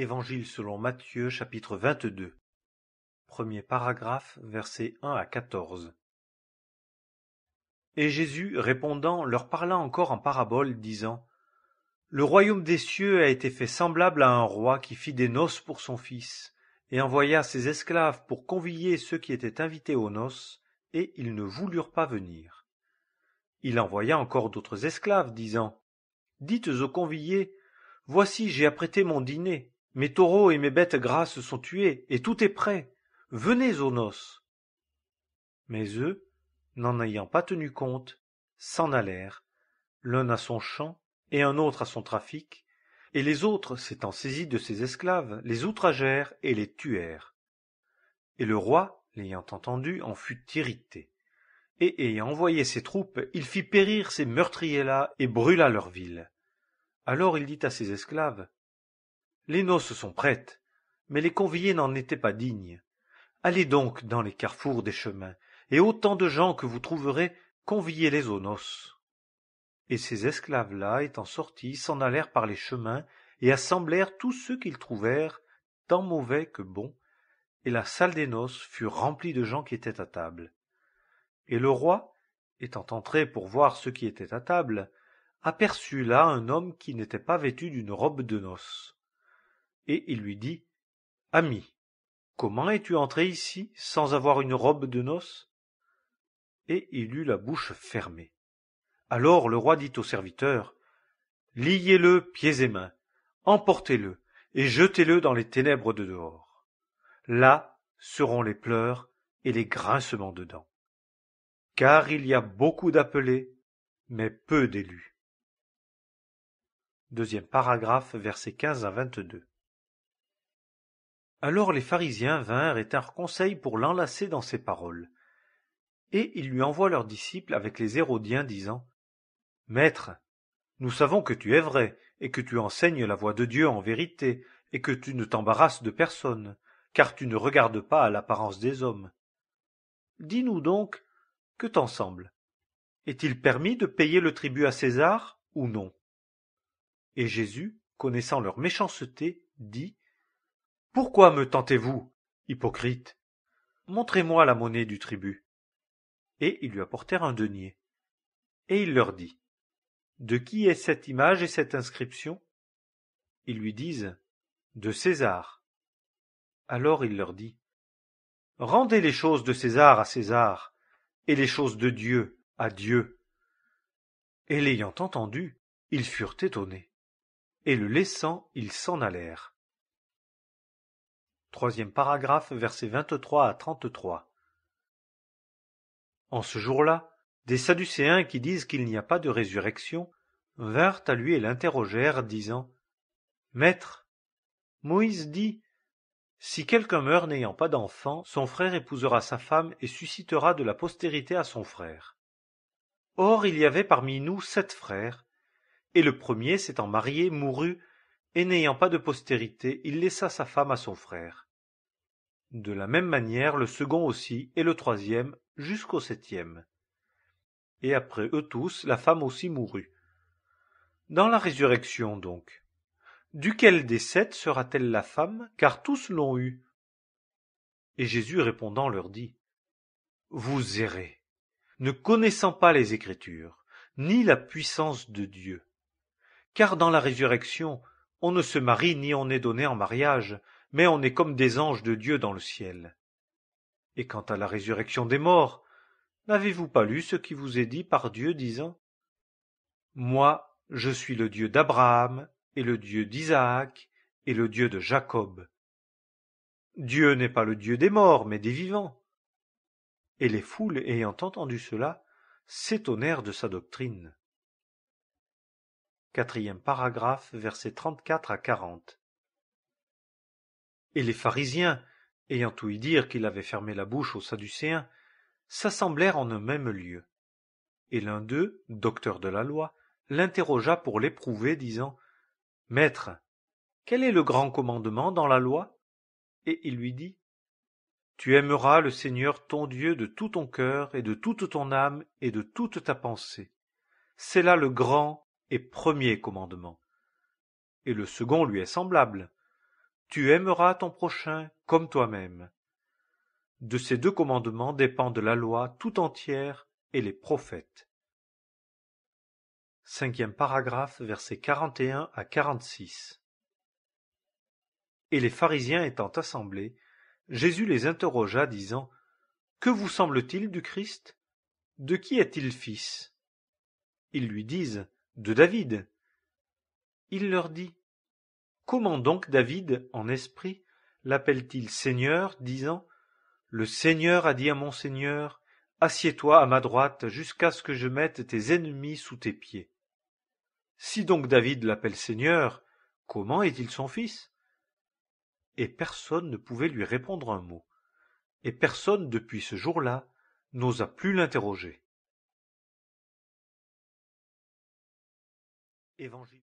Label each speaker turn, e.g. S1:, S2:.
S1: Évangile selon Matthieu chapitre 22. Premier paragraphe, versets 1 à 14. Et Jésus, répondant, leur parla encore en parabole, disant: Le royaume des cieux a été fait semblable à un roi qui fit des noces pour son fils, et envoya ses esclaves pour convier ceux qui étaient invités aux noces, et ils ne voulurent pas venir. Il envoya encore d'autres esclaves, disant: Dites aux conviés: Voici, j'ai apprêté mon dîner, mes taureaux et mes bêtes grasses sont tués, et tout est prêt. Venez aux noces. Mais eux, n'en ayant pas tenu compte, s'en allèrent, l'un à son champ et un autre à son trafic, et les autres, s'étant saisis de ses esclaves, les outragèrent et les tuèrent. Et le roi, l'ayant entendu, en fut irrité, et ayant envoyé ses troupes, il fit périr ces meurtriers-là et brûla leur ville. Alors il dit à ses esclaves: Les noces sont prêtes, mais les conviés n'en étaient pas dignes. Allez donc dans les carrefours des chemins, et autant de gens que vous trouverez, conviez-les aux noces. Et ces esclaves-là, étant sortis, s'en allèrent par les chemins, et assemblèrent tous ceux qu'ils trouvèrent, tant mauvais que bons, et la salle des noces fut remplie de gens qui étaient à table. Et le roi, étant entré pour voir ceux qui étaient à table, aperçut là un homme qui n'était pas vêtu d'une robe de noces. Et il lui dit: Ami, comment es-tu entré ici sans avoir une robe de noces? Et il eut la bouche fermée. Alors le roi dit au serviteur: Liez-le pieds et mains, emportez-le et jetez-le dans les ténèbres de dehors. Là seront les pleurs et les grincements de dents. Car il y a beaucoup d'appelés, mais peu d'élus. Deuxième paragraphe, versets 15 à 22. Alors les pharisiens vinrent et tinrent conseil pour l'enlacer dans ses paroles. Et ils lui envoient leurs disciples avec les Hérodiens, disant: Maître, nous savons que tu es vrai, et que tu enseignes la voie de Dieu en vérité, et que tu ne t'embarrasses de personne, car tu ne regardes pas à l'apparence des hommes. Dis-nous donc, que t'en semble? Est-il permis de payer le tribut à César, ou non? Et Jésus, connaissant leur méchanceté, dit: Pourquoi me tentez-vous, hypocrite? Montrez-moi la monnaie du tribut. Et ils lui apportèrent un denier. Et il leur dit: De qui est cette image et cette inscription? Ils lui disent: De César. Alors il leur dit: Rendez les choses de César à César, et les choses de Dieu à Dieu. Et l'ayant entendu, ils furent étonnés, et le laissant, ils s'en allèrent. Troisième paragraphe, versets 23 à 33. En ce jour-là, des Sadducéens qui disent qu'il n'y a pas de résurrection vinrent à lui et l'interrogèrent, disant: Maître, Moïse dit: Si quelqu'un meurt n'ayant pas d'enfant, son frère épousera sa femme et suscitera de la postérité à son frère. Or il y avait parmi nous 7 frères, et le premier s'étant marié mourut, et n'ayant pas de postérité, il laissa sa femme à son frère. De la même manière le second aussi, et le troisième, jusqu'au 7e. Et après eux tous, la femme aussi mourut. Dans la résurrection donc, duquel des 7 sera-t-elle la femme, car tous l'ont eue? Et Jésus répondant leur dit: Vous errez, ne connaissant pas les Écritures, ni la puissance de Dieu. Car dans la résurrection, on ne se marie ni on n'est donné en mariage, mais on est comme des anges de Dieu dans le ciel. Et quant à la résurrection des morts, n'avez-vous pas lu ce qui vous est dit par Dieu, disant: Moi, je suis le Dieu d'Abraham, et le Dieu d'Isaac, et le Dieu de Jacob. Dieu n'est pas le Dieu des morts, mais des vivants. Et les foules, ayant entendu cela, s'étonnèrent de sa doctrine. Quatrième paragraphe, versets 34 à 40. Et les pharisiens, ayant ouï dire qu'il avait fermé la bouche aux Sadducéens, s'assemblèrent en un même lieu. Et l'un d'eux, docteur de la loi, l'interrogea pour l'éprouver, disant: Maître, quel est le grand commandement dans la loi? Et il lui dit: Tu aimeras le Seigneur ton Dieu de tout ton cœur et de toute ton âme et de toute ta pensée. C'est là le grand et premier commandement. Et le second lui est semblable. Tu aimeras ton prochain comme toi-même. De ces 2 commandements dépendent la loi tout entière et les prophètes. 5e paragraphe, versets 41 à 46. Et les pharisiens étant assemblés, Jésus les interrogea, disant: Que vous semble-t-il du Christ? De qui est-il fils? Ils lui disent: De David. Il leur dit: Comment donc David, en esprit, l'appelle-t-il Seigneur, disant: Le Seigneur a dit à mon Seigneur: Assieds-toi à ma droite jusqu'à ce que je mette tes ennemis sous tes pieds. Si donc David l'appelle Seigneur, comment est-il son fils? Et personne ne pouvait lui répondre un mot, et personne depuis ce jour-là n'osa plus l'interroger. Évangile